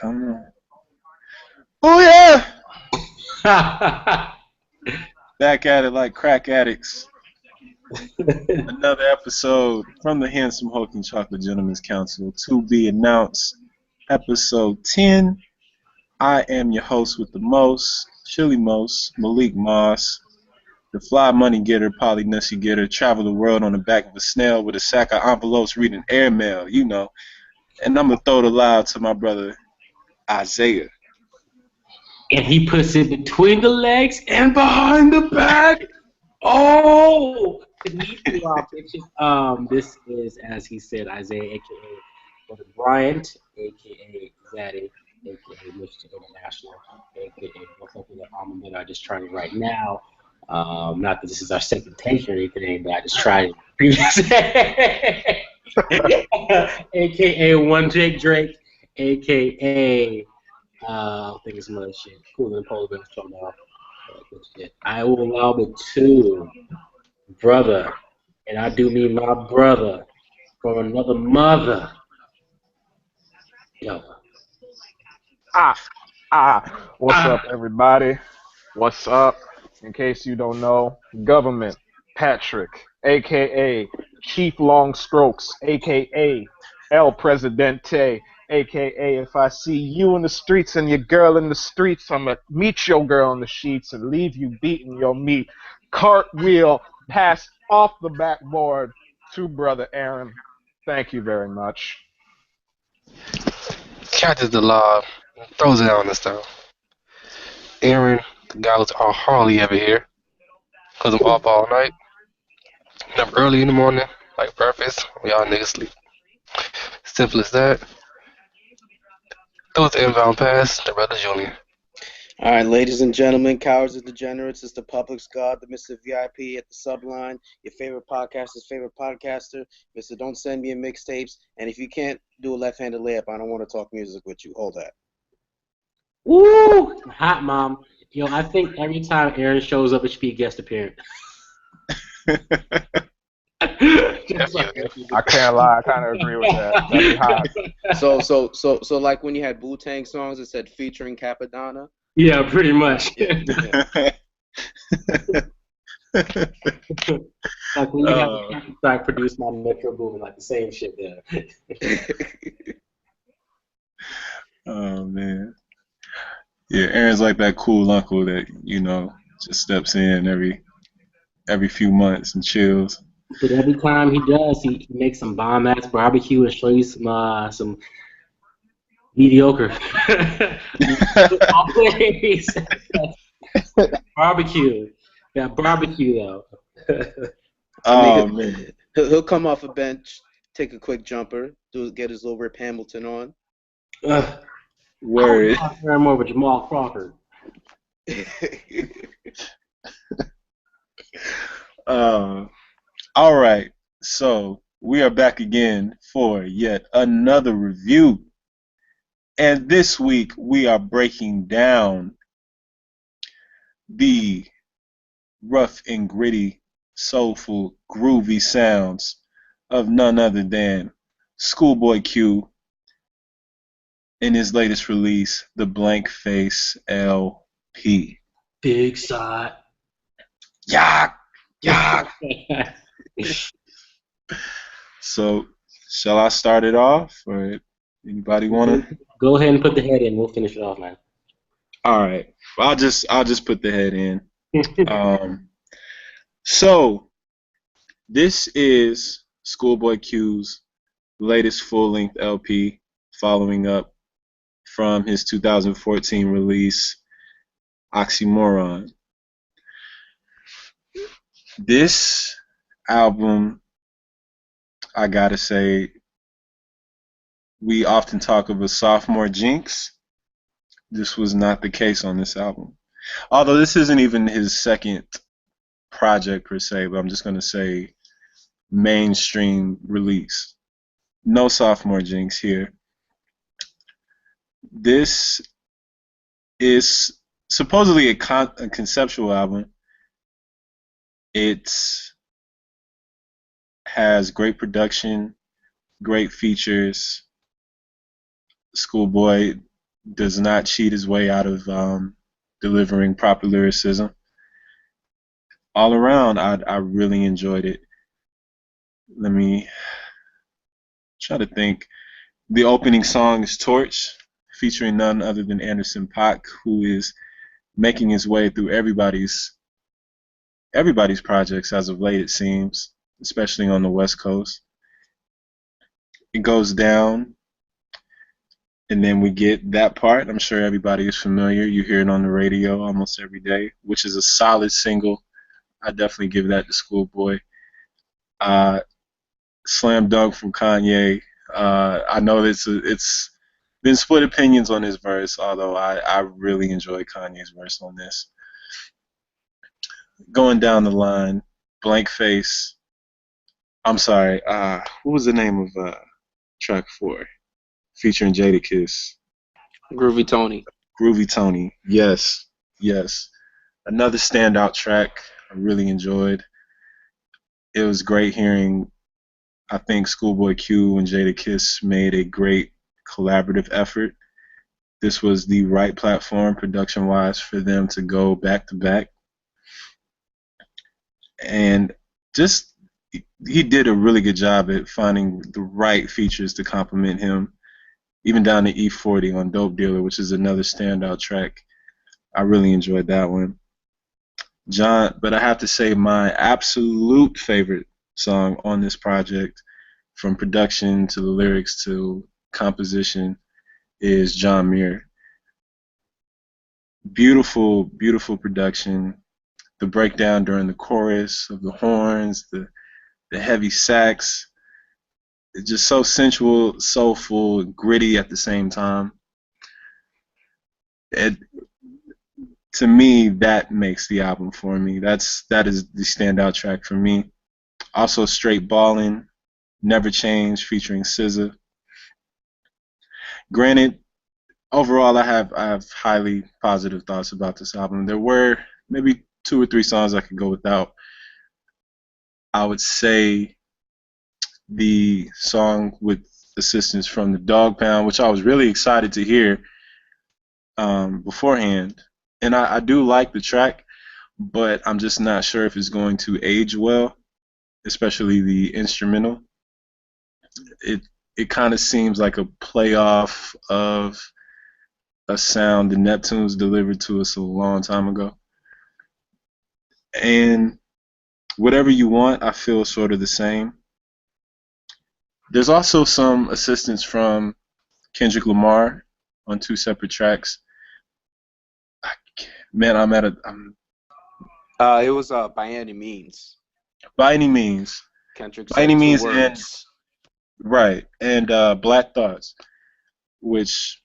Come on. Oh yeah! Back at it like crack addicts. Another episode from the Handsome Hulking Chocolate Gentlemen's Council to be announced. Episode 10. I am your host with the most, Chili Most, Malik Moss, the fly money getter, poly nussy getter, travel the world on the back of a snail with a sack of envelopes reading airmail, you know. And I'm going to throw the loud to my brother, Isaiah. And he puts it between the legs and behind the back. Oh! Konnichiwa, bitches. This is, as he said, Isaiah, a.k.a. Brother Bryant, a.k.a. Zaddy, a.k.a. Michigan International, a.k.a. what's up with the alma mater I just tried it right now. Not that this is our second take or anything, but I just tried it previously. a.k.a. One Jake Drake, a.k.a. I think it's some other shit. Cooler than polar bears coming off. Good shit. I will allow the two brother, and I do mean my brother from another mother. Yo. What's up, everybody? What's up? In case you don't know, Government Patrick, a.k.a. Chief Long Strokes, a.k.a. El Presidente, a.k.a. if I see you in the streets and your girl in the streets, I'ma meet your girl in the sheets and leave you beating your meat. Cartwheel, pass off the backboard to Brother Aaron. Thank you very much. Catches the lob, throws it down this time. Aaron, the guy was hardly ever here, because I'm up all night. And up early in the morning, like breakfast, we all niggas sleep. Simple as that. Throws the inbound pass to Brother Junior. All right, ladies and gentlemen, cowards and degenerates, it's the public's god, the Mr. VIP at the subline, your favorite podcaster's favorite podcaster, Mr. Don't Send Me a Mixtapes, and if you can't do a left-handed layup, I don't want to talk music with you. Hold that. Woo! Hot mom. Yo, I think every time Aaron shows up, it should be a guest appearance. I can't lie, I kind of agree with that. That'd be hot. So like when you had Wu-Tang songs, it said featuring Capadonna. Yeah, pretty much. Yeah. Like when you have a track produced by Metro Boomin, like the same shit there. Oh, man. Yeah, Aaron's like that cool uncle that, you know, just steps in every few months and chills. But every time he does, he makes some bomb-ass barbecue and show you some mediocre. Always. Barbecue. Yeah, barbecue, though. Oh, man. He'll come off a bench, take a quick jumper, get his little Rip Hamilton on. Word. I want more with Jamal Crawford. All right. So we are back again for yet another review. And this week we are breaking down the rough and gritty, soulful, groovy sounds of none other than Schoolboy Q in his latest release, the Blankface LP. Big shot. YAWQ! YAWQ! So, shall I start it off, or anybody wanna? Go ahead and put the head in. We'll finish it off, man. All right, I'll just put the head in. So, this is Schoolboy Q's latest full-length LP, following up from his 2014 release, Oxymoron. This album, I gotta say, we often talk of a sophomore jinx. This was not the case on this album. Although this isn't even his second project per se, but I'm just gonna say mainstream release. No sophomore jinx here. This is supposedly a conceptual album. It has great production, great features. Schoolboy does not cheat his way out of delivering proper lyricism. All around, I really enjoyed it. Let me try to think. The opening song is Torch, featuring none other than Anderson .Paak, who is making his way through everybody's projects as of late, it seems, especially on the West Coast. It goes down, and then we get that part. I'm sure everybody is familiar. You hear it on the radio almost every day, which is a solid single. I definitely give that to Schoolboy. Slam dunk from Kanye. I know it's been split opinions on this verse, although I really enjoy Kanye's verse on this. Going down the line, Blankface. I'm sorry. What was the name of track 4 featuring Jadakiss? Groovy Tony. Groovy Tony. Yes, yes. Another standout track I really enjoyed. It was great hearing. I think Schoolboy Q and Jadakiss made a great collaborative effort. This was the right platform production-wise for them to go back to back. And just he did a really good job at finding the right features to complement him, even down to E40 on Dope Dealer, which is another standout track. I really enjoyed that one. But I have to say my absolute favorite song on this project, from production to the lyrics to composition, is John Muir. Beautiful, beautiful production. The breakdown during the chorus of the horns, the heavy sax. It's just so sensual, soulful, gritty at the same time. To me, that makes the album for me. That is the standout track for me. Also, Straight Ballin', Never Change featuring SZA. Granted, overall, I have highly positive thoughts about this album. There were maybe 2 or 3 songs I could go without. I would say the song with assistance from the Dog Pound, which I was really excited to hear beforehand. And I do like the track, but I'm just not sure if it's going to age well, especially the instrumental. It kind of seems like a playoff of a sound the Neptunes delivered to us a long time ago. And Whatever You Want, I feel sort of the same. There's also some assistance from Kendrick Lamar on 2 separate tracks. Man, It was By Any Means. By Any Means. Kendrick By said Any 2 Means, words. and Black Thoughts, which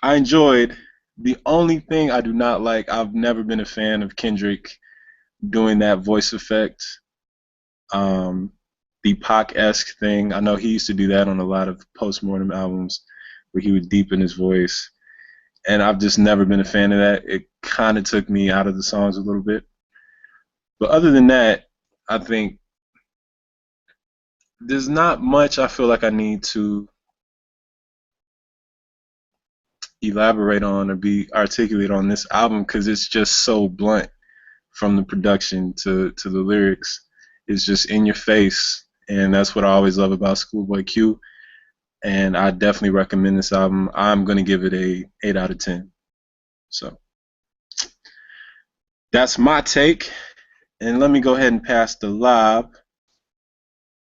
I enjoyed. The only thing I do not like, I've never been a fan of Kendrick doing that voice effect, the Pac-esque thing. I know he used to do that on a lot of Postmortem albums where he would deepen his voice, and I've just never been a fan of that. It kind of took me out of the songs a little bit. But other than that, I think there's not much I feel like I need to elaborate on or be articulate on this album, because it's just so blunt, from the production to the lyrics. It's just in your face, and that's what I always love about Schoolboy Q. And I definitely recommend this album. I'm going to give it a 8 out of 10. So that's my take. And let me go ahead and pass the lob.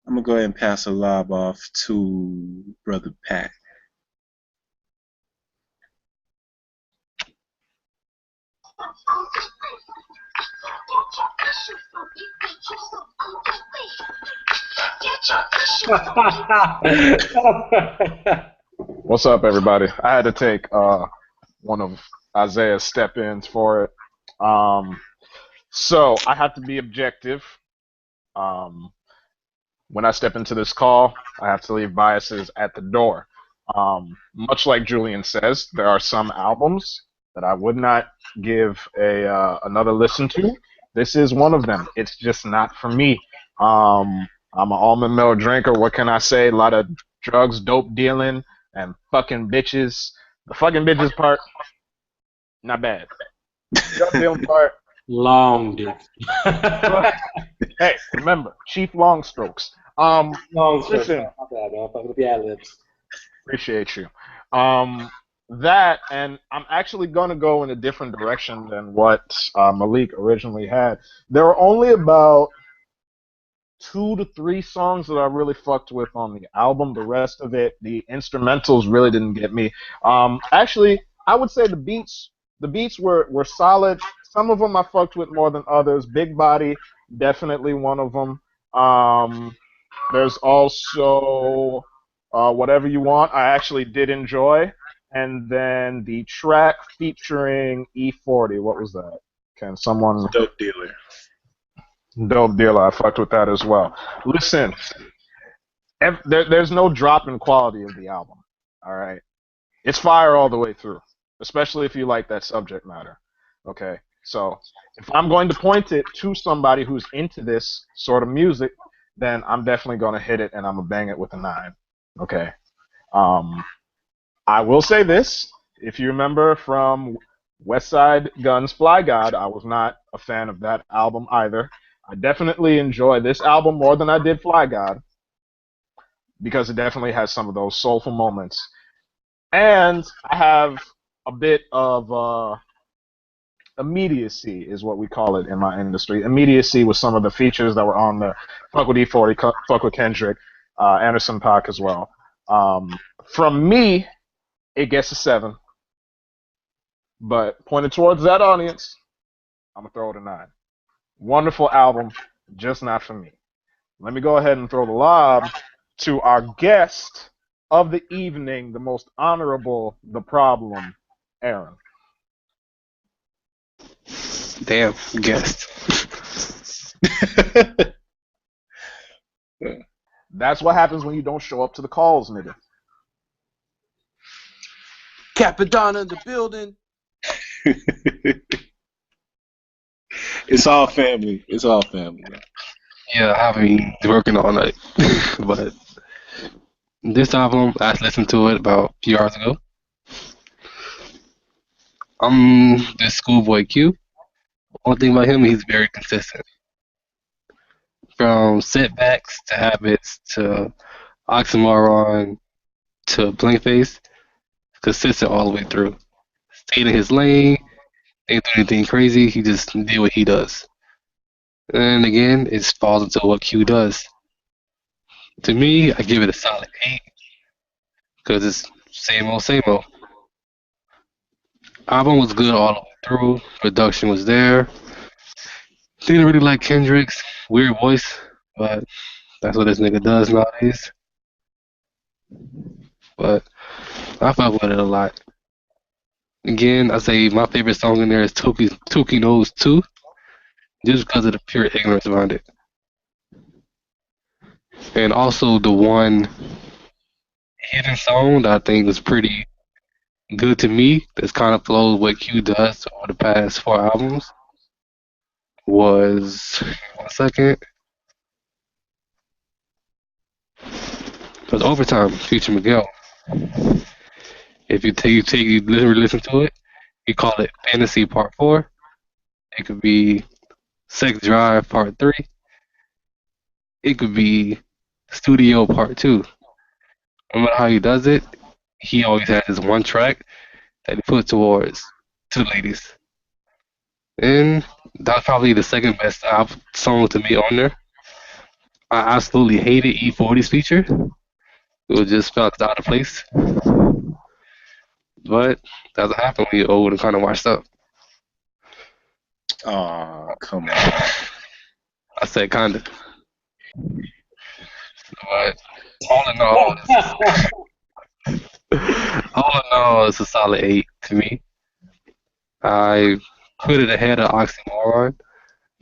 I'm going to go ahead and pass the lob off to Brother Pat. What's up, everybody? I had to take one of Isaiah's step-ins for it. So I have to be objective. When I step into this call, I have to leave biases at the door. Much like Julian says, there are some albums that I would not give another listen to. This is one of them. It's just not for me. I'm an almond milk drinker. What can I say? A lot of drugs, dope dealing, and fucking bitches. The fucking bitches part, not bad. Drug dealing part, Long dick. hey, remember, Chief Longstrokes. Long strokes. Listen, My bad, man. Fucking with the ad-libs. appreciate you. That, and I'm actually gonna go in a different direction than what Malik originally had. There were only about 2 to 3 songs that I really fucked with on the album. The rest of it, the instrumentals really didn't get me. Actually, I would say the beats were solid. Some of them I fucked with more than others. Big Body, definitely one of them. There's also Whatever You Want, I actually did enjoy. And then the track featuring E40, what was that? Can someone... Dope dealer. Dope dealer, I fucked with that as well. Listen, there's no drop in quality of the album, all right? It's fire all the way through, especially if you like that subject matter, okay? So if I'm going to point it to somebody who's into this sort of music, then I'm definitely going to hit it and I'm going to bang it with a 9, okay? I will say this, if you remember from West Side Gun's Fly God, I was not a fan of that album either. I definitely enjoy this album more than I did Fly God because it definitely has some of those soulful moments. And I have a bit of immediacy is what we call it in my industry. Immediacy with some of the features that were on the Fuck with E40, Fuck with Kendrick, Anderson .Paak as well. From me, it gets a 7. But pointed towards that audience, I'm going to throw it a 9. Wonderful album, just not for me. Let me go ahead and throw the lob to our guest of the evening, the most honorable, the problem, Aaron. Damn, guest. That's what happens when you don't show up to the calls, nigga. Capadonna in the building. It's all family. It's all family. Yeah, I've been working all night. But this album, I listened to it about a few hours ago. This Schoolboy Q. One thing about him, he's very consistent. From setbacks to habits to oxymoron to Blankface, consistent all the way through. Stayed in his lane, ain't do anything crazy, he just did what he does. And again, it falls into what Q does. To me, I give it a solid 8 because it's same old, same old. Album was good all the way through. Production was there. Didn't really like Kendrick's weird voice, but that's what this nigga does nowadays. But I fuck with it a lot. Again, I say my favorite song in there is Tuki Knows 2, just because of the pure ignorance behind it. And also the one hidden song that I think is pretty good to me, that's kind of flows what Q does over the past 4 albums, was, 1 second, was Overtime featuring Miguel. If you literally listen to it, you call it Fantasy Part 4. It could be Sex Drive Part 3. It could be Studio Part 2. No matter how he does it, he always has this one track that he puts towards to the ladies. And that's probably the second best song to me on there. I absolutely hated E40's feature. It just felt out of place. But that's what happened when you're old and kind of washed up. Aw, come on. I said kind of. But all in all, it's a solid 8 to me. I put it ahead of Oxymoron,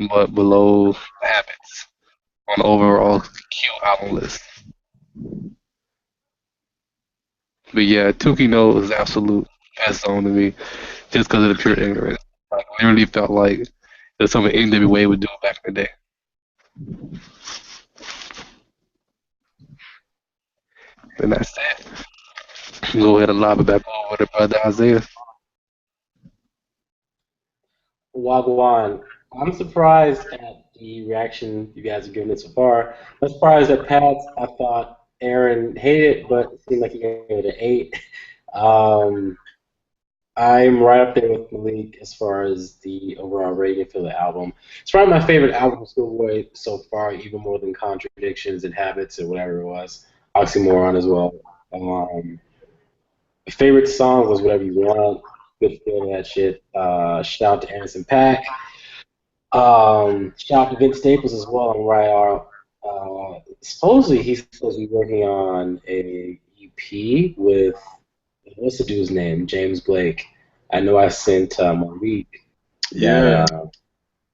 but below Habits on the overall Q album list. But yeah, Tuki knows is the absolute best song to me, just because of the pure ignorance. I literally felt like it was something NWA would do back in the day. And that's it. Go ahead and lob it back over to Brother Isaiah. Wagwan. I'm surprised at the reaction you guys have given it so far. I'm surprised at Pat. I thought Aaron hated it, but it seemed like he gave it an 8. Um, I'm right up there with Malik as far as the overall rating for the album. It's probably my favorite album from Schoolboy so far, even more than Contradictions and Habits or whatever it was. Oxymoron as well. Um, Favorite songs was Whatever You Want. Good feel of that shit. Shout out to Anderson Paak. Shout out to Vince Staples as well on YR. Supposedly he's supposed to be working on a EP with what's the dude's name? James Blake. I know I sent Malik Yeah.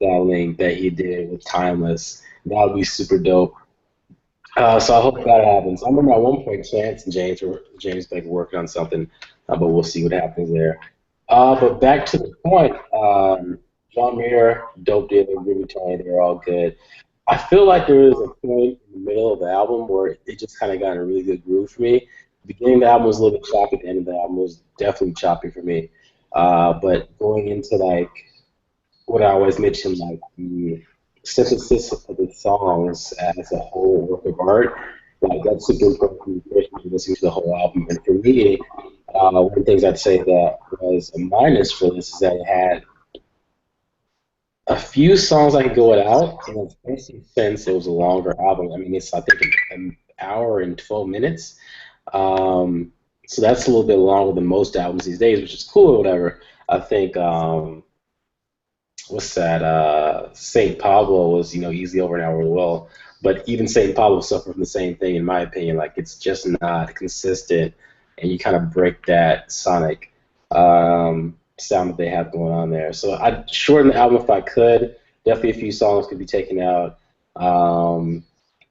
that link that he did with Timeless. That would be super dope. So I hope that happens. I remember at one point Chance and James Blake were working on something, but we'll see what happens there. But back to the point, John Mayer, Dope Dealer, Groovy Tony, they're all good. I feel like there is a point in the middle of the album where it just kind of got in a really good groove for me. The beginning of the album was a little bit choppy. The end of the album was definitely choppy for me. But going into like what I always mention, like the synthesis of the songs as a whole work of art, like that's super important for me, especially listening to the whole album. And for me, one of the things I'd say that was a minus for this is that it had a few songs I could go without, and especially since it was a longer album. I mean, it's I think an hour and 12 minutes. So that's a little bit longer than most albums these days, which is cool or whatever. I think what's that? Saint Pablo was easily over an hour as well. But even Saint Pablo suffered from the same thing, in my opinion. Like it's just not consistent, and you kind of break that sonic sound that they have going on there. So I'd shorten the album if I could. Definitely a few songs could be taken out.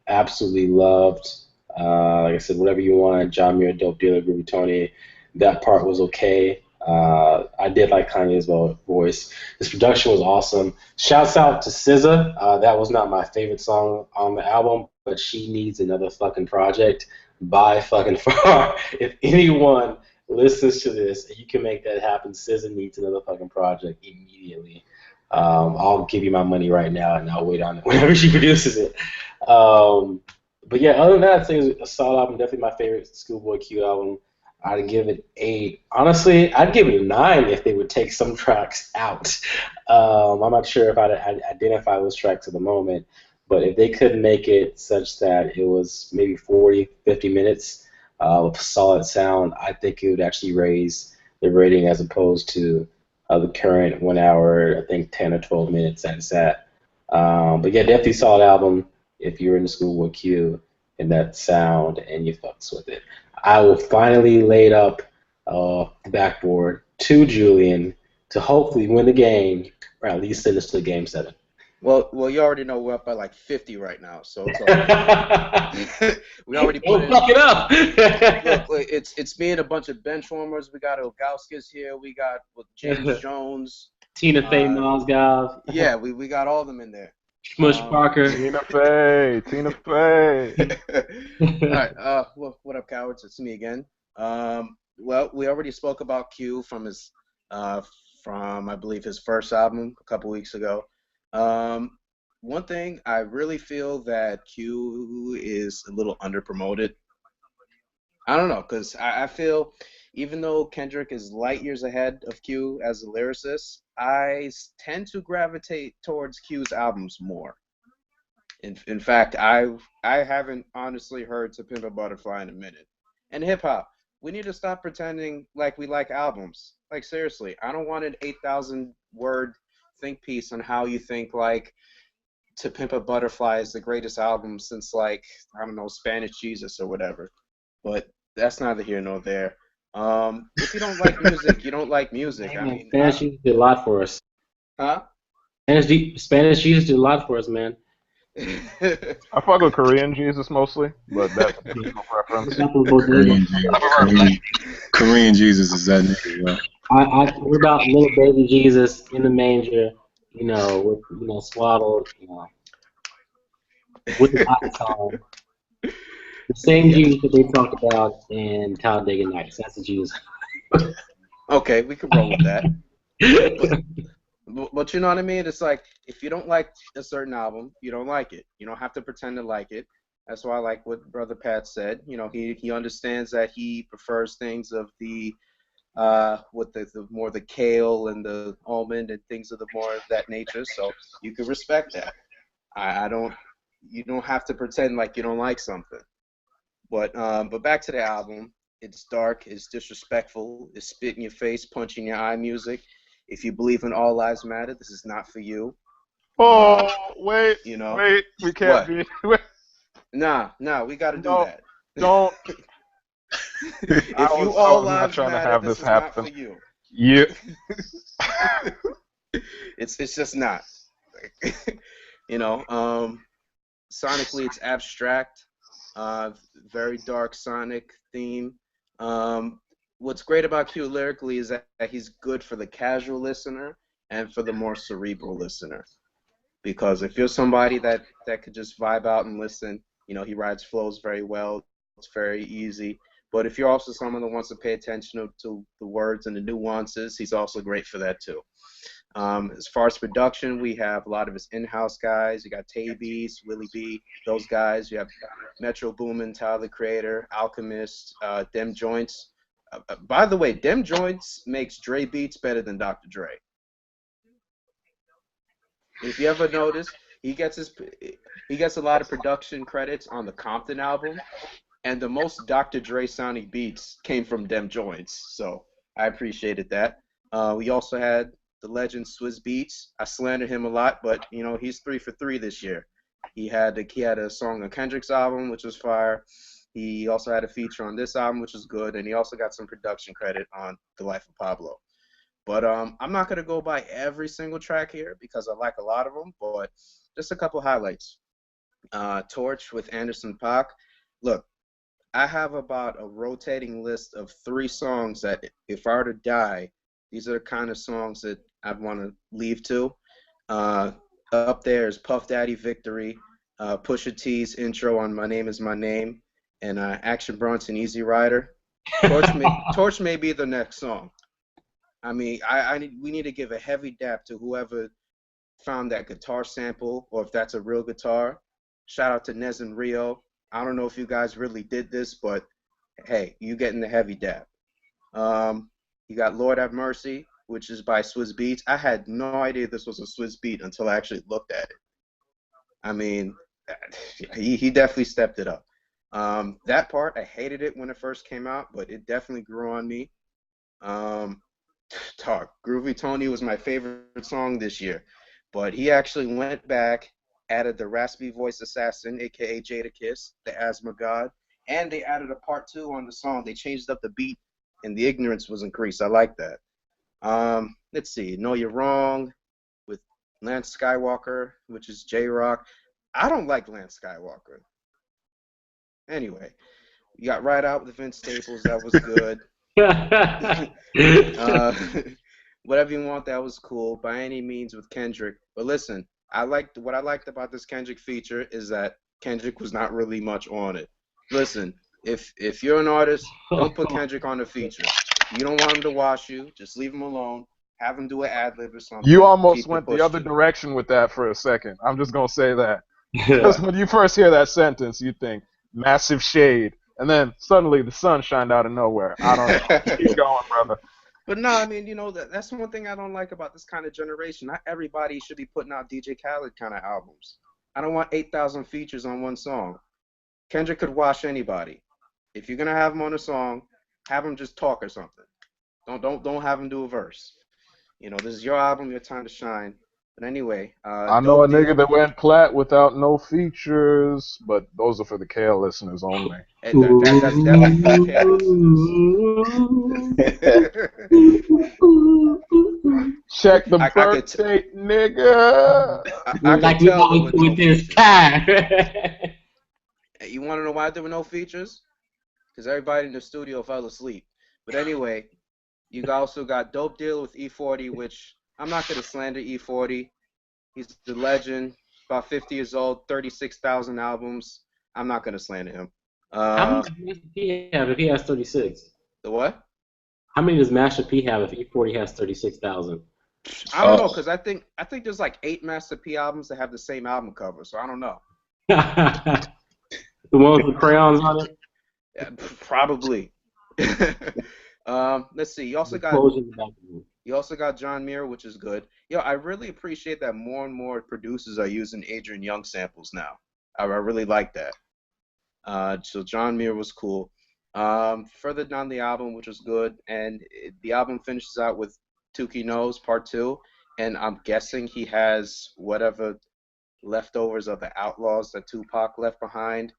Absolutely loved. Like I said, Whatever You Want, John Muir, Dope Dealer, Groovy Tony. That part was okay. I did like Kanye's voice. His production was awesome. Shouts out to SZA. That was not my favorite song on the album, but she needs another fucking project by fucking far. If anyone listens to this and you can make that happen, SZA needs another fucking project immediately. I'll give you my money right now and I'll wait on it whenever she produces it. But yeah, other than that, I'd say it's a solid album. Definitely my favorite Schoolboy Q album. I'd give it 8. Honestly, I'd give it a 9 if they would take some tracks out. I'm not sure if I'd identify those tracks at the moment, but if they could make it such that it was maybe 40, 50 minutes of solid sound, I think it would actually raise the rating as opposed to the current 1 hour, I think 10 or 12 minutes that it's at. But yeah, definitely solid album if you're in the Schoolboy Q and that sound and you fucks with it. I will finally lay it up the backboard to Julian to hopefully win the game or at least send us to Game 7. Well, you already know we're up by like 50 right now, so it's all we already put Don't fuck it up. Look, it's me and a bunch of bench warmers. We got YAWQ here. We got James Jones, Tina Fey Mozgov. Yeah, we got all of them in there. Smush Parker. Tina Fey. All right. What up, cowards? It's me again. Well, we already spoke about Q from his from I believe his first album a couple weeks ago. One thing I really feel that Q is a little underpromoted. I don't know, because I feel even though Kendrick is light years ahead of Q as a lyricist, I tend to gravitate towards Q's albums more. In fact, I haven't honestly heard To Pimp a Butterfly in a minute. And hip hop, we need to stop pretending like we like albums. Like seriously, I don't want an 8,000 word think piece on how you think like To Pimp a Butterfly is the greatest album since like I don't know Spanish Jesus or whatever. But that's neither here nor there. If you don't like music, you don't like music. Hey, I man, mean, Spanish Jesus did a lot for us. huh? Spanish Jesus did a lot for us, man. I fuck with Korean Jesus mostly, but that's a personal preference. Korean Jesus is that nigga, yo. What about little baby Jesus in the manger? With swaddled, with the icon. The same genius that they talk about in Talladega Nights. That's the genius. Okay, we could roll with that. But you know what I mean? It's like if you don't like a certain album, you don't like it. You don't have to pretend to like it. That's why I like what Brother Pat said. You know, he understands that he prefers things of the with the more the kale and the almond and things of the more of that nature. So you can respect that. I don't. You don't have to pretend like you don't like something. But back to the album. It's dark. It's disrespectful. It's spit in your face, punch in your eye music. If you believe in all lives matter, this is not for you. Oh, wait, You know we can't what? be. Wait, Nah, we got to do no, that. don't. If you I all was not lives trying to matter, have this this is not happen. for you. Yeah. It's just not. You know, sonically it's abstract, very dark sonic theme. What's great about Q lyrically is that he's good for the casual listener and for the more cerebral listener. Because if you're somebody that could just vibe out and listen, you know, he writes flows very well. It's very easy. But if you're also someone that wants to pay attention to the words and the nuances, he's also great for that too. As far as production, we have a lot of his in-house guys. You got Tay Beast, Willie B, those guys. You have Metro Boomin, Tyler the Creator, Alchemist, Dem Joints. By the way, Dem Joints makes Dre beats better than Dr. Dre. If you ever notice, he gets a lot of production credits on the Compton album, and the most Dr. Dre sounding beats came from Dem Joints. So I appreciated that. We also had the legend Swizz Beats. I slandered him a lot, but you know he's 3 for 3 this year. He had a song on Kendrick's album, which was fire. He also had a feature on this album, which was good, and he also got some production credit on The Life of Pablo. But I'm not gonna go by every single track here because I like a lot of them, but just a couple highlights. Torch with Anderson .Paak. Look, I have about a rotating list of 3 songs that if I were to die, these are the kind of songs that I'd want to leave to. Up there is Puff Daddy Victory, Pusha T's intro on My Name Is My Name, and Action Bronson Easy Rider. Torch may be the next song. I mean, we need to give a heavy dap to whoever found that guitar sample, or if that's a real guitar. Shout out to Nez and Rio. I don't know if you guys really did this, but hey, you getting the heavy dab. You got Lord Have Mercy, which is by Swizz Beatz. I had no idea this was a Swizz beat until I actually looked at it. I mean, he definitely stepped it up. That part, I hated it when it first came out, but it definitely grew on me. Groovy Tony was my favorite song this year, but he actually went back, added the raspy voice assassin, aka Jada Kiss, the asthma god, and they added a part 2 on the song. They changed up the beat, and the ignorance was increased. I like that. Let's see, Know You're Wrong with Lance Skywalker, which is J-Rock. I don't like Lance Skywalker. Anyway, you got Right Out with Vince Staples. That was good. Whatever You Want, that was cool. By Any Means with Kendrick. But listen, what I liked about this Kendrick feature is that Kendrick was not really much on it. Listen, if you're an artist, don't put Kendrick on the feature. You don't want him to wash you, just leave him alone. Have him do an ad lib or something. You almost went the other direction with that for a second. I'm just gonna say that. Because when you first hear that sentence, you think massive shade, and then suddenly the sun shined out of nowhere. I don't know. Keep going, brother. But no, I mean, you know, that's one thing I don't like about this kind of generation. Not everybody should be putting out DJ Khaled kind of albums. I don't want 8,000 features on one song. Kendrick could wash anybody. If you're gonna have him on a song, have him just talk or something. Don't have him do a verse. You know, this is your album, your time to shine. But anyway, I know a nigga that went plat without no features, but those are for the KL listeners only. And that's definitely for the KL listeners. Check the birth date, nigga. I can tell there were no features. Time. You want to know why there were no features? Because everybody in the studio fell asleep. But anyway, you also got Dope Deal with E40, which I'm not going to slander E40. He's the legend, about 50 years old, 36,000 albums. I'm not going to slander him. How many Uh, does Master P have if he has 36? the what? How many does Master P have if E40 has 36,000? I don't know, cause I think there's like 8 Master P albums that have the same album cover, so I don't know. The ones with crayons on it? Yeah, probably. Let's see. You also The got closure in the back of them. John Muir, which is good. Yo, I really appreciate that more and more producers are using Adrian Young samples now. I really like that. So John Muir was cool. Further down the album, which was good, and the album finishes out with Tukey Knows Part 2, and I'm guessing he has whatever leftovers of the Outlaws that Tupac left behind.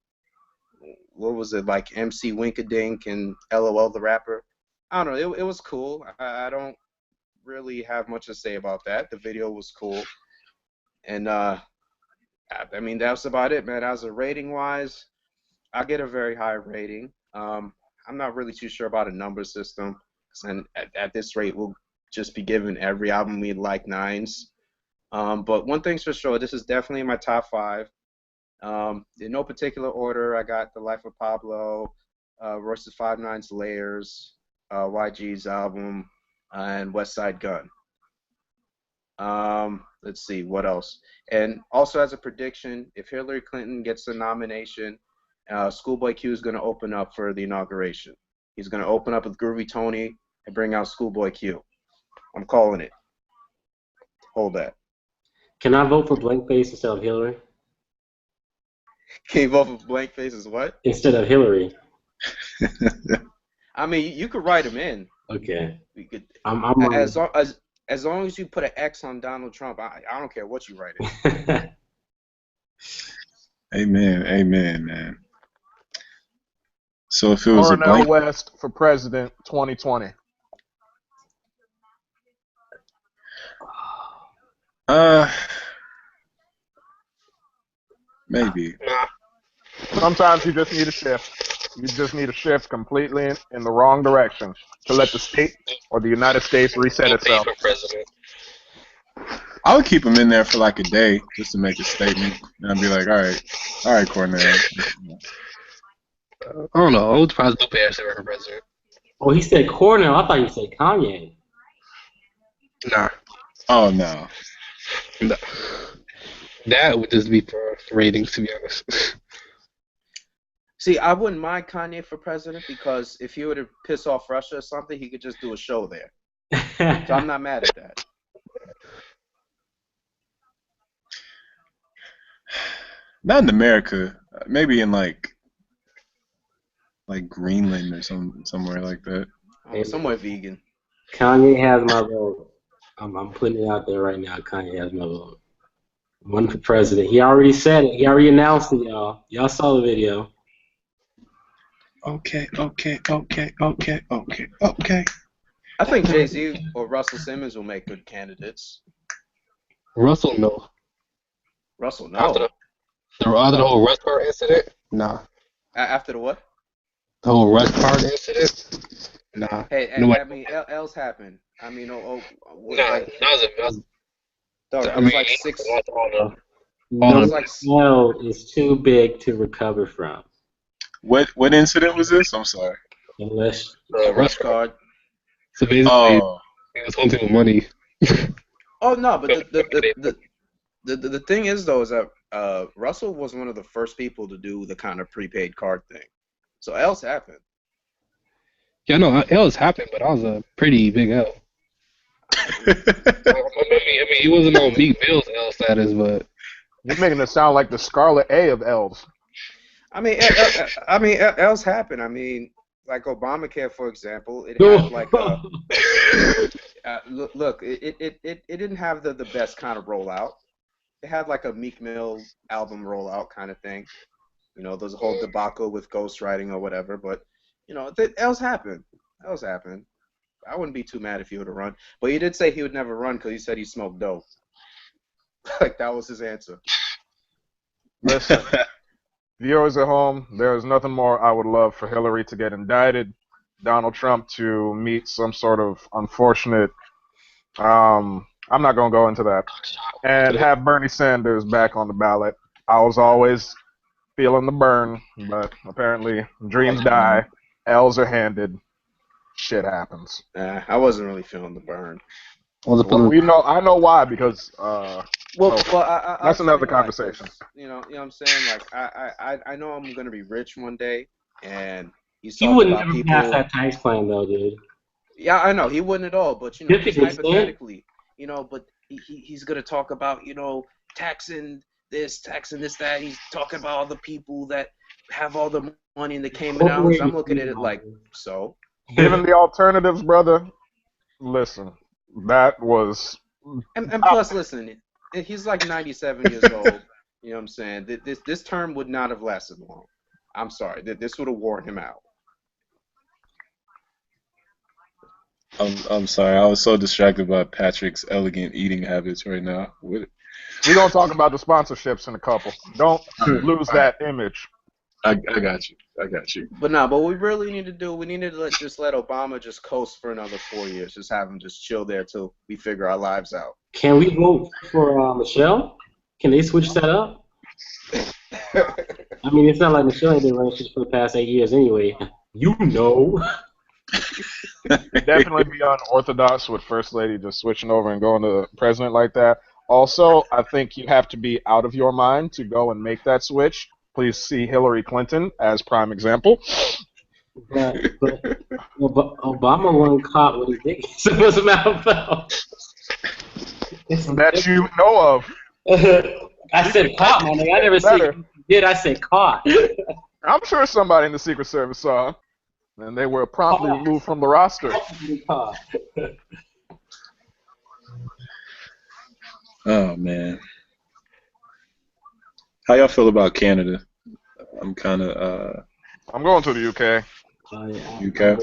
What was it, like MC Winkadink and LOL the rapper? I don't know. It was cool. I don't really have much to say about that. The video was cool, and I mean that's about it, man. As a rating wise, I get a very high rating. I'm not really too sure about a number system, and at this rate, we'll just be giving every album we like 9s. But one thing's for sure, this is definitely in my top 5. In no particular order, I got The Life of Pablo, Royce's 5 9's Layers, YG's album, and West Side Gun. Let's see, what else? And also as a prediction, if Hillary Clinton gets the nomination, Schoolboy Q is going to open up for the inauguration. He's going to open up with Groovy Tony and bring out Schoolboy Q. I'm calling it. Hold that. Can I vote for Blankface instead of Hillary? Can you vote for Blankface as what? Instead of Hillary. I mean, you could write him in. Okay. We could, I'm as long as you put an X on Donald Trump, I don't care what you write in. Amen, man. So if it was a Cornel blank, West for president 2020. maybe. Sometimes you just need a shift. You just need a shift completely in the wrong direction to let the state or the United States reset itself. For president. I would keep him in there for like a day just to make a statement, and I'd be like, all right, Cornell. I don't know. I would probably Lupe actually run for president. Oh, he said Cornell. I thought you said Kanye. Nah. Oh no. That would just be for ratings, to be honest. See, I wouldn't mind Kanye for president because if he were to piss off Russia or something, he could just do a show there. So I'm not mad at that. Not in America. Maybe in like Greenland or somewhere like that. Somewhere vegan. Kanye has my vote. I'm putting it out there right now. Kanye has my vote. One for president. He already said it. He already announced it, y'all. Y'all saw the video. Okay. I think Jay-Z or Russell Simmons will make good candidates. Russell, no. Russell, no. After the whole Rush Card incident? Nah. After the what? The whole Rush Card incident? Nah. Hey, No, I mean, L's happened. I mean, nah, like, that was dog, I it was mean, like 6. No, It's like- no, it's too big to recover from. What incident was this? I'm sorry. Unless Rush card. So basically, Oh, it was home people money. Oh no, but the thing is though is that Russell was one of the first people to do the kind of prepaid card thing. So L's happened. Yeah, no, L's happened, but I was a pretty big L. I mean, he wasn't on Meek Mill's L status, but You're making it sound like the Scarlet A of L's. I mean, L's happened. I mean, like Obamacare, for example, it had like look, it didn't have the best kind of rollout. It had like a Meek Mill album rollout kind of thing. You know, there's a whole debacle with ghostwriting or whatever, but you know, L's happened. L's happened. I wouldn't be too mad if he would have run, but he did say he would never run because he said he smoked dope. Like that was his answer. Listen, viewers at home, there is nothing more I would love for Hillary to get indicted, Donald Trump to meet some sort of unfortunate, I'm not going to go into that, and have Bernie Sanders back on the ballot. I was always feeling the burn, but apparently dreams die, L's are handed, shit happens. I wasn't really feeling the burn. Well, I know why, because I'll that's tell another you why, 'cause, conversation. you know what I'm saying? Like I know I'm gonna be rich one day, and he's You talking would about never pass people. that tax plan though, dude. Yeah, I know he wouldn't at all, but you know, just 50%? hypothetically, you know, but he's gonna talk about, you know, taxing this, that. He's talking about all the people that have all the money in the Cayman Islands. I'm looking at it like, so. Given the alternatives, brother, listen, that was. And plus, listen, he's like 97 years old. You know what I'm saying? This term would not have lasted long. I'm sorry. This would have worn him out. I'm sorry. I was so distracted by Patrick's elegant eating habits right now. We're gonna talk about the sponsorships in a couple. Don't lose that image. I got you. But what we really need to do, we need to just let Obama just coast for another 4 years. Just have him just chill there till we figure our lives out. Can we vote for Michelle? Can they switch that up? I mean, it's not like Michelle ain't been running shit for the past 8 years anyway. You know. Definitely be unorthodox with First Lady just switching over and going to president like that. Also, I think you have to be out of your mind to go and make that switch. Please see Hillary Clinton as prime example. But Obama wasn't caught with his dick in his mouth, though. That you know of. I said caught, my nigga. I never said did. I said caught. I'm sure somebody in the Secret Service saw, and they were promptly removed from the roster. Oh man, how y'all feel about Canada? I'm kind of. I'm going to the UK. UK.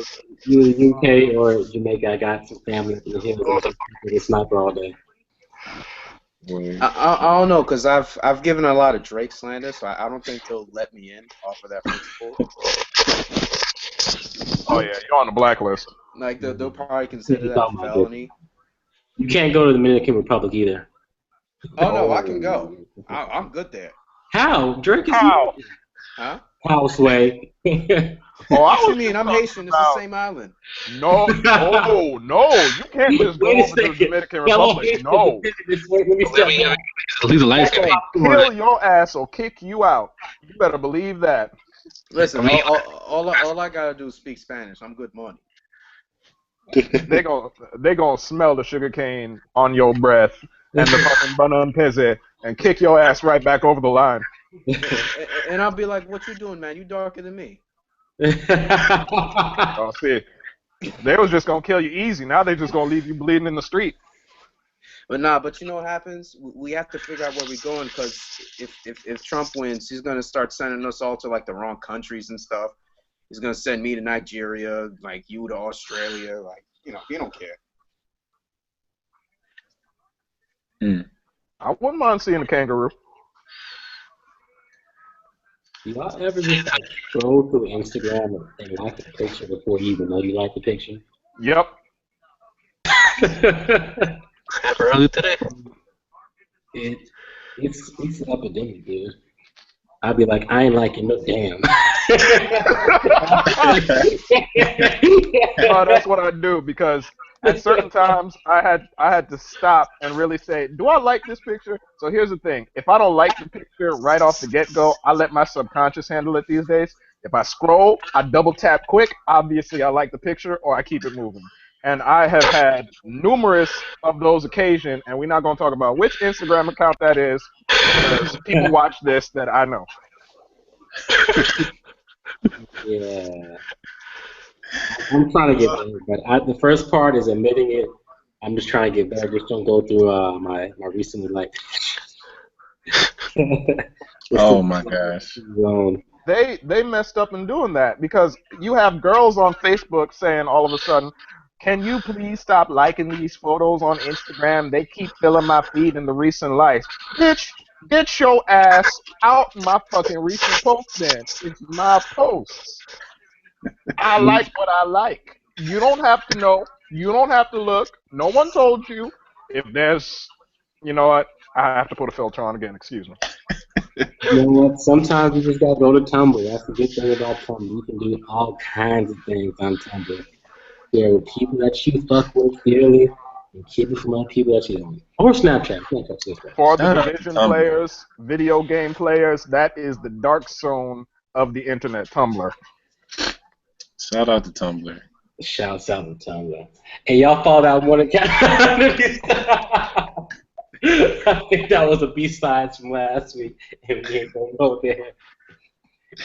You the UK or Jamaica? I got some family in the hills. It's sniper all day. I don't know, because I've given a lot of Drake slander, so I don't think they'll let me in off of that principle. Oh yeah, you're on the blacklist. Like they'll probably consider that a felony. You can't go to the Dominican Republic either. Oh no, I can go. I'm good there. How? Drake is How? Huh? Houseway. What you mean? I'm Haitian. It's the same island. No, you can't just go over to the Dominican Republic. No. Kill your ass or kick you out. You better believe that. Listen, all I gotta do is speak Spanish. I'm good money. They gonna smell the sugar cane on your breath and the fucking banana peze and kick your ass right back over the line. And I'll be like, "What you doing, man? You darker than me." Oh, see, they was just gonna kill you easy. Now they just gonna leave you bleeding in the street. But you know what happens? We have to figure out where we're going, because if Trump wins, he's gonna start sending us all to like the wrong countries and stuff. He's gonna send me to Nigeria, like you to Australia, like he don't care. I wouldn't mind seeing a kangaroo. Y'all ever just like scroll through Instagram and like a picture before you even know you like the picture? Yep. Early today. It's an epidemic, dude. I'd be like, I ain't liking no damn. Oh, that's what I do, because at certain times I had to stop and really say, do I like this picture? So here's the thing: if I don't like the picture right off the get-go, I let my subconscious handle it these days. If I scroll, I double tap quick. Obviously, I like the picture, or I keep it moving. And I have had numerous of those occasions, and we're not going to talk about which Instagram account that is, because people watch this that I know. Yeah. I'm trying to get better, but the first part is admitting it. I'm just trying to get better. Just don't go through my recently liked. Oh my gosh. They messed up in doing that, because you have girls on Facebook saying all of a sudden, can you please stop liking these photos on Instagram? They keep filling my feed in the recent likes. Bitch, get your ass out my fucking recent post then. It's my posts. I like what I like. You don't have to know. You don't have to look. No one told you. If there's, you know what? I have to put a filter on again. Excuse me. You know what? Sometimes you just gotta go to Tumblr. That's the good thing about Tumblr. You can do all kinds of things on Tumblr. Share with people that you fuck with dearly, and keep it from other people that you don't. Or Snapchat. Snapchat's this way. For the Shout out to Division Tumblr. players, video game players, that is the dark zone of the internet, Tumblr. Shout out to Tumblr. Shouts out to Tumblr. And y'all follow that one account. I think that was a B-sides from last week, and we ain't gonna go there.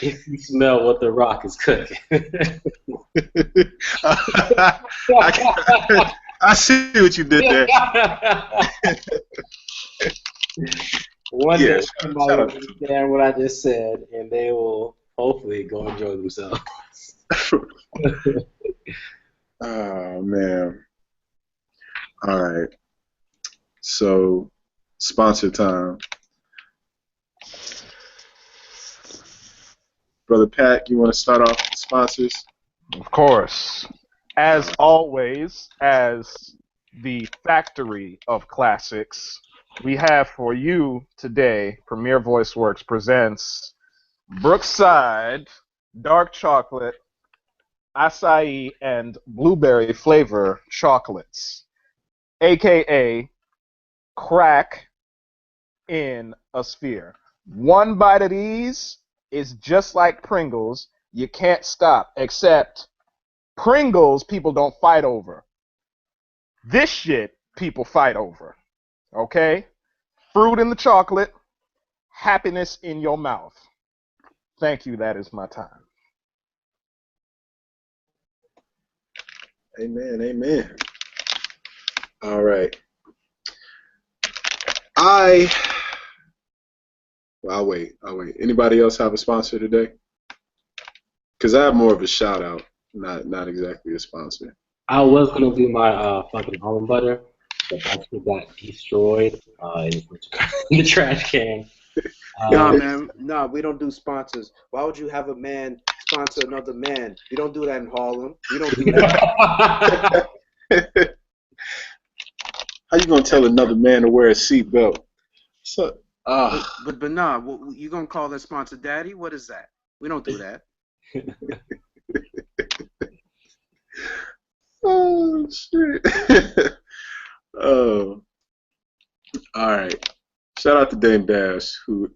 If you smell what the Rock is cooking. I see what you did there. One Yeah, day shout somebody out will to understand what I just said, and they will hopefully go enjoy themselves. Oh man. All right. So, sponsor time. Brother Pat, you want to start off with the sponsors? Of course. As always, as the factory of classics, we have for you today, Premier Voice Works presents Brookside Dark Chocolate, Acai, and Blueberry Flavor Chocolates, aka crack in a sphere. One bite of these is just like Pringles. You can't stop, except Pringles people don't fight over. This shit people fight over. Okay? Fruit in the chocolate, happiness in your mouth. Thank you, that is my time. Amen, amen. All right. I'll wait. Anybody else have a sponsor today? Because I have more of a shout out, not exactly a sponsor. I was gonna do my fucking almond butter, but that shit got destroyed in the trash can. Nah, man. Nah, we don't do sponsors. Why would you have a man sponsor another man? We don't do that in Harlem. We don't do that. How you gonna tell another man to wear a seatbelt? So, but nah, you gonna call that sponsor daddy? What is that? We don't do that. oh shit. Oh, all right. Shout out to Dame Dash, who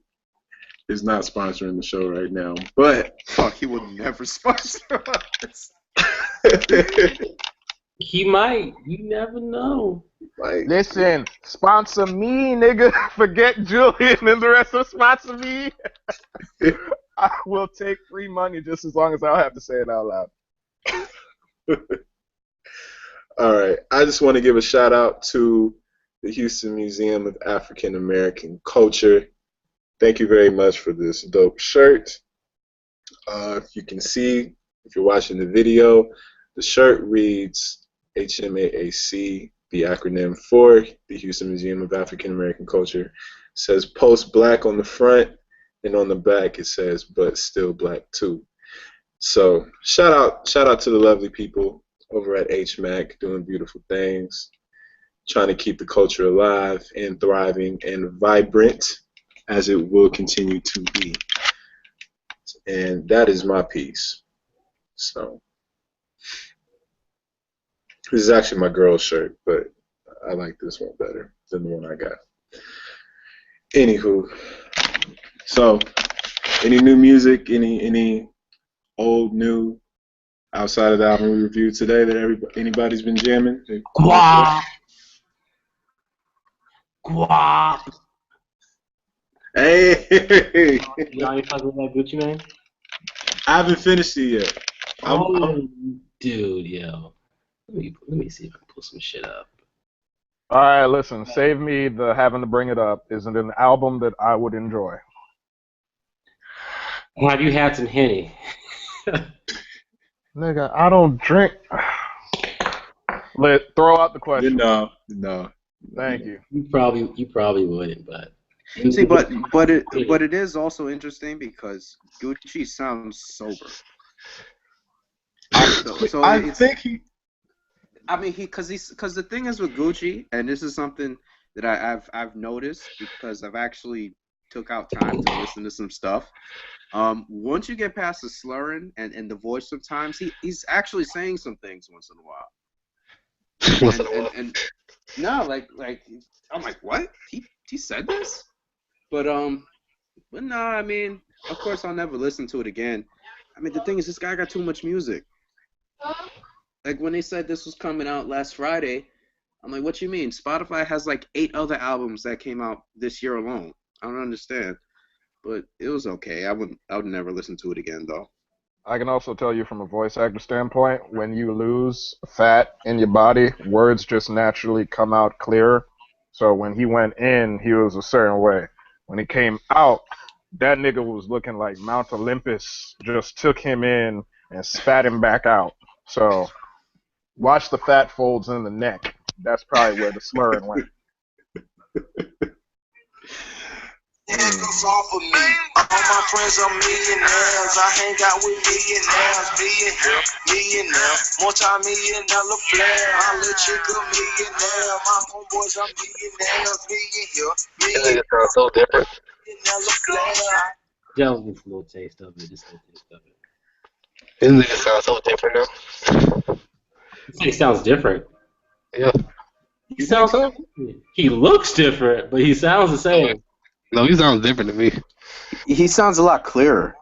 is not sponsoring the show right now, but Fuck, he would never sponsor us. He might. You never know. like, Listen, sponsor me, nigga. Forget Julian and the rest of sponsor me. I will take free money just as long as I don't have to say it out loud. all right. I just want to give a shout out to the Houston Museum of African American Culture. Thank you very much for this dope shirt. If you can see, if you're watching the video, the shirt reads HMAAC, the acronym for the Houston Museum of African American Culture. It says post black on the front, and on the back it says but still black too. So shout out to the lovely people over at HMAC doing beautiful things, trying to keep the culture alive and thriving and vibrant as it will continue to be. And that is my piece. So this is actually my girl's shirt, but I like this one better than the one I got. Anywho, so any new music, any old, new, outside of the album we reviewed today that anybody's been jamming? Guap. Guap. Hey! You already fucking with that Gucci Mane? I haven't finished it yet. Dude, yo. Let me see if I can pull some shit up. All right, listen. Save me the having to bring it up. Is it an album that I would enjoy? Have you had some Henny? Nigga, I don't drink. Throw out the question. No. Thank you. You probably wouldn't, but See, but it is also interesting because Gucci sounds sober. So I think he. I mean, because the thing is with Gucci, and this is something that I've noticed because I've actually took out time to listen to some stuff. Once you get past the slurring and the voice, sometimes he's actually saying some things once in a while. And no, like I'm like, what? He said this? But no, I mean, of course I'll never listen to it again. I mean, the thing is, this guy got too much music. Like when they said this was coming out last Friday, I'm like, what you mean? Spotify has like 8 other albums that came out this year alone. I don't understand. But it was okay. I would never listen to it again though. I can also tell you from a voice actor standpoint, when you lose fat in your body, words just naturally come out clearer. So when he went in, he was a certain way. When he came out, that nigga was looking like Mount Olympus just took him in and spat him back out. So watch the fat folds in the neck. That's probably where the slurring went. Niggas off of me. All my friends are millionaires. I hang out with millionaires. Millionaire. Multi-million-dollar flair. I'm a chick a millionaire. My homeboys are millionaires. It sounds so different. Just a little taste of it. Just a little taste of it. His nigga sounds so different now. He sounds different. Yeah. He sounds so. He looks different, but he sounds the same. No, he sounds different to me. He sounds a lot clearer.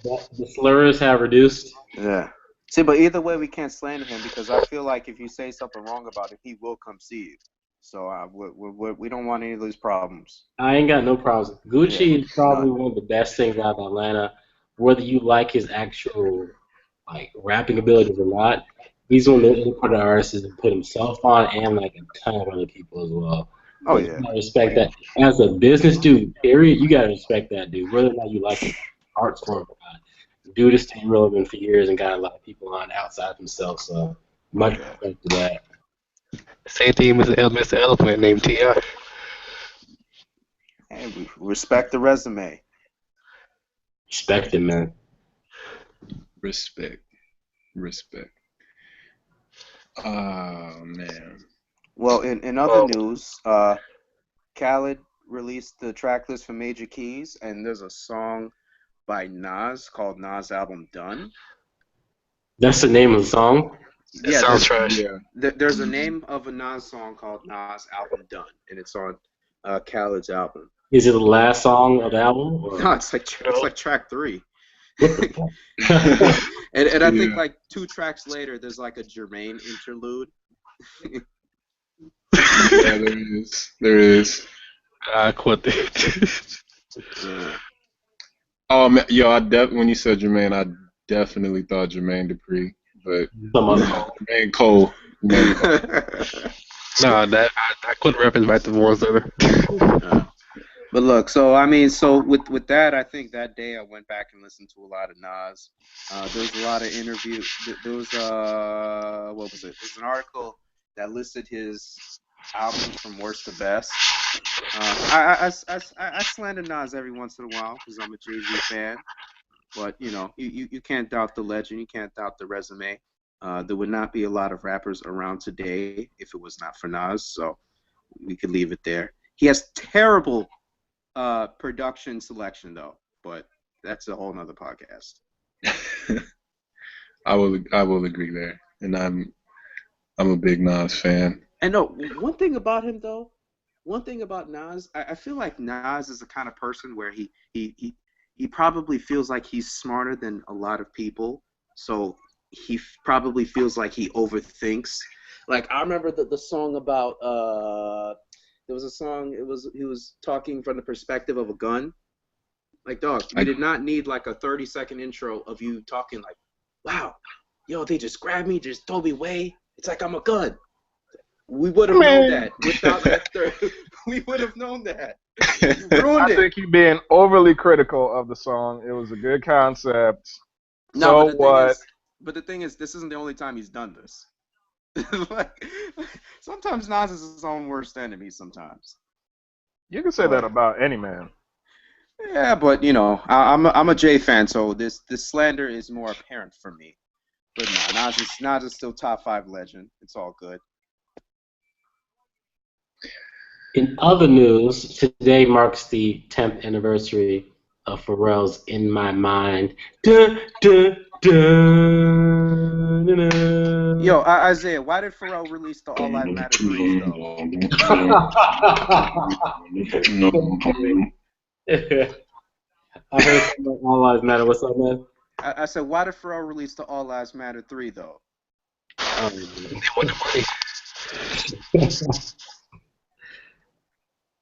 The slurs have reduced. Yeah. See, but either way, we can't slander him because I feel like if you say something wrong about it, he will come see you. So we don't want any of these problems. I ain't got no problems. Gucci is probably one of the best things out of Atlanta. Whether you like his actual like rapping abilities or not, he's one of the important artists that put himself on and like a ton of other people as well. Oh You yeah. gotta respect that. As a business dude, period, you gotta respect that dude, whether or not you like his art form or not. Dude has stayed relevant for years and got a lot of people on outside himself, so much respect to that. Same thing with Mr. Elephant named T.I. Hey, we respect the resume. Respect him, man. Respect. Oh man. Well, in other news, Khaled released the track list for Major Keys, and there's a song by Nas called Nas' album Done. That's the name of the song? It sounds trash. Yeah. There's a name of a Nas song called Nas' album Done, and it's on Khaled's album. Is it the last song of the album? Or? No, it's like track 3. What the fuck? and I think like 2 tracks later, there's like a Jermaine interlude. Yeah, there is. I quit it. Yeah. Oh man, yo, when you said Jermaine, I definitely thought Jermaine Dupri, but Some other Jermaine Cole. Nah, I couldn't reference back to Warren Center. But look, so I mean, with that, I think that day I went back and listened to a lot of Nas. There was a lot of interviews. There was what was it? There's an article that listed his albums from worst to best. I slander Nas every once in a while because I'm a Jay-Z fan. But you know, you can't doubt the legend. You can't doubt the resume. There would not be a lot of rappers around today if it was not for Nas. So we could leave it there. He has terrible production selection though, but that's a whole nother podcast. I will agree there, and I'm a big Nas fan. And no, one thing about him though, one thing about Nas, I feel like Nas is the kind of person where he probably feels like he's smarter than a lot of people, so he probably feels like he overthinks. Like I remember the song about there was a song. He was talking from the perspective of a gun. Like, dog, you did not need like a 30-second intro of you talking like, "Wow, yo, they just grabbed me, just throw me away. It's like I'm a gun." We would have known that without that. We would have known that. You ruined it. I think you're being overly critical of the song. It was a good concept. No, so what? But the thing is, this isn't the only time he's done this. Like, sometimes Nas is his own worst enemy. Sometimes. You can say that about any man. Yeah, but you know, I'm a Jay fan, so this slander is more apparent for me. But no, Nas is still top 5 legend. It's all good. In other news, today marks the 10th anniversary of Pharrell's "In My Mind." Dun, dun, dun, dun, dun. Yo, Isaiah, why did Pharrell release the All Lives Matter 3s though? I heard something about All Lives Matter. What's up, man? I said, why did Pharrell release the All Lives Matter 3 though? They want the money.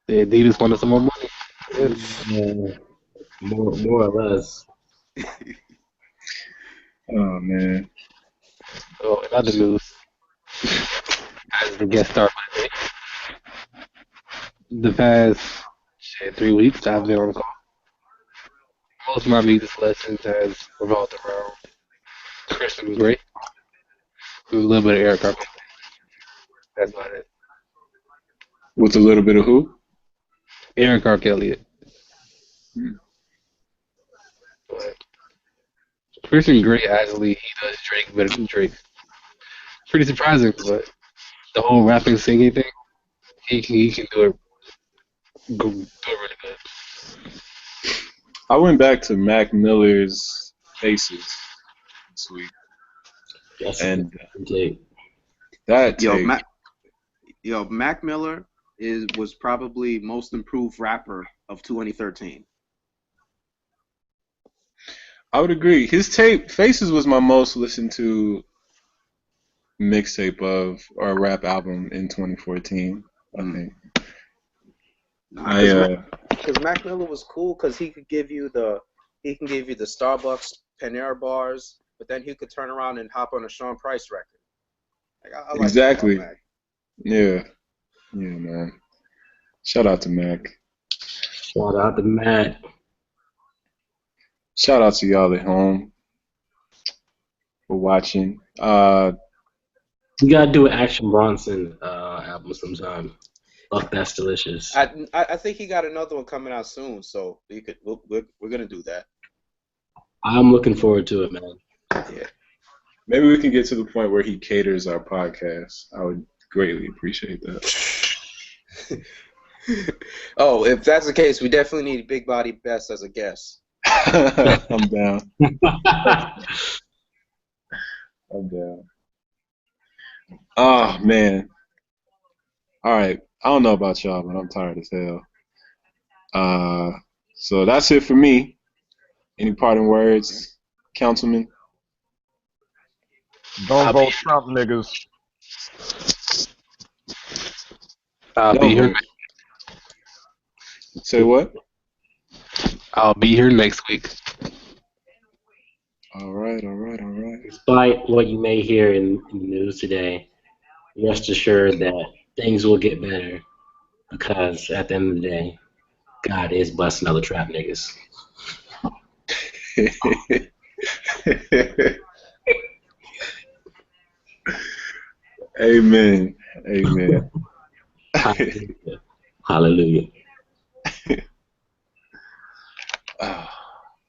They just wanted some more money. It's More or less. Oh man. So in other news, as the guest star for the day, the past 3 weeks I've been on call. Most of my music lessons has revolved around Christian Grey, with a little bit of Eric Carter. That's about it. With a little bit of who? Eric R. Elliott. But Christian Grey actually he does Drake better than Drake. Pretty surprising, but the whole rapping singing thing, he can do it really good. I went back to Mac Miller's Faces this week, Yes, and okay. that take, Mac Miller was probably most improved rapper of 2013. I would agree. His tape, Faces, was my most listened to mixtape of or rap album in 2014. I think. Because Mac Miller was cool because he can give you the Starbucks Panera bars, but then he could turn around and hop on a Sean Price record. Like, I like exactly. Mac. Yeah, man. Shout out to Mac. Shout out to Matt. Shout out to y'all at home for watching. You gotta do an Action Bronson album sometime. Fuck, that's delicious. I think he got another one coming out soon, so we're gonna do that. I'm looking forward to it, man. Yeah. Maybe we can get to the point where he caters our podcast. I would greatly appreciate that. Oh, if that's the case, we definitely need Big Body Best as a guest. I'm down. I'm down. Oh, man. All right. I don't know about y'all, but I'm tired as hell. So that's it for me. Any parting words, Councilman? don't vote Trump, niggas. I'll Don't be here. vote. Say what? I'll be here next week. All right. Despite what you may hear in the news today, rest assured that things will get better because at the end of the day, God is busting other trap niggas. Amen. Hallelujah.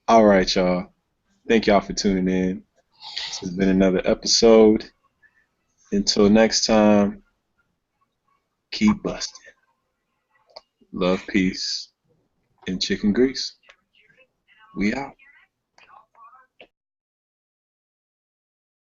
All right, y'all. Thank y'all for tuning in. This has been another episode. Until next time, keep busting. Love, peace, and chicken grease. We out.